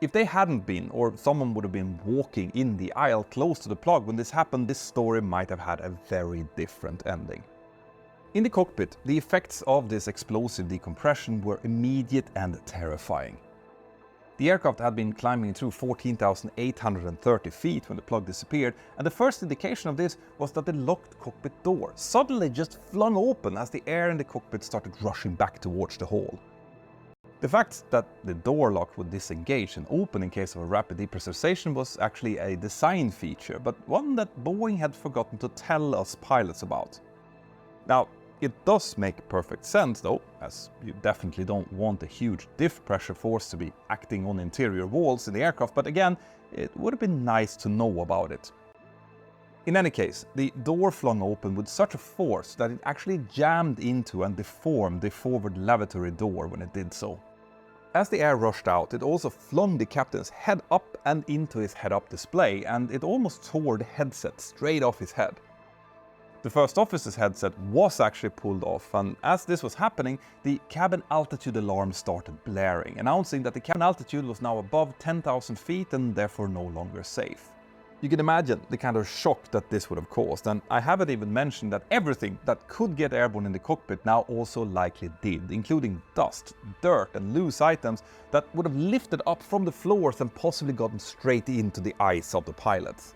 If they hadn't been, or someone would have been walking in the aisle close to the plug when this happened, this story might have had a very different ending. In the cockpit, the effects of this explosive decompression were immediate and terrifying. The aircraft had been climbing through 14,830 feet when the plug disappeared, and the first indication of this was that the locked cockpit door suddenly just flung open as the air in the cockpit started rushing back towards the hall. The fact that the door lock would disengage and open in case of a rapid depressurization was actually a design feature, but one that Boeing had forgotten to tell us pilots about. Now, it does make perfect sense though, as you definitely don't want a huge diff pressure force to be acting on interior walls in the aircraft, but again, it would have been nice to know about it. In any case, the door flung open with such a force that it actually jammed into and deformed the forward lavatory door when it did so. As the air rushed out, it also flung the captain's head up and into his head-up display, and it almost tore the headset straight off his head. The first officer's headset was actually pulled off, and as this was happening, the cabin altitude alarm started blaring, announcing that the cabin altitude was now above 10,000 feet and therefore no longer safe. You can imagine the kind of shock that this would have caused, and I haven't even mentioned that everything that could get airborne in the cockpit now also likely did, including dust, dirt and loose items that would have lifted up from the floors and possibly gotten straight into the eyes of the pilots.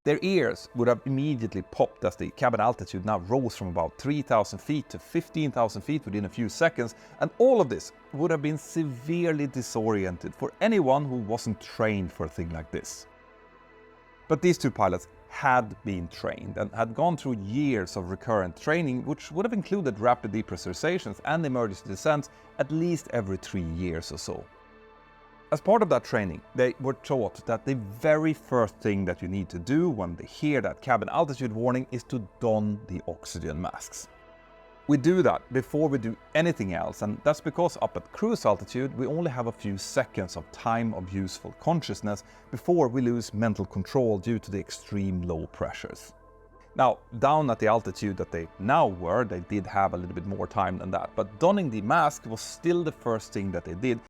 Their ears would have immediately popped as the cabin altitude now rose from about 3,000 feet to 15,000 feet within a few seconds, and all of this would have been severely disoriented for anyone who wasn't trained for a thing like this. But these two pilots had been trained and had gone through years of recurrent training, which would have included rapid depressurizations and emergency descents at least every 3 years or so. As part of that training, they were taught that the very first thing that you need to do when they hear that cabin altitude warning is to don the oxygen masks. We do that before we do anything else, and that's because up at cruise altitude we only have a few seconds of time of useful consciousness before we lose mental control due to the extreme low pressures. Now, down at the altitude that they now were, they did have a little bit more time than that, but donning the mask was still the first thing that they did,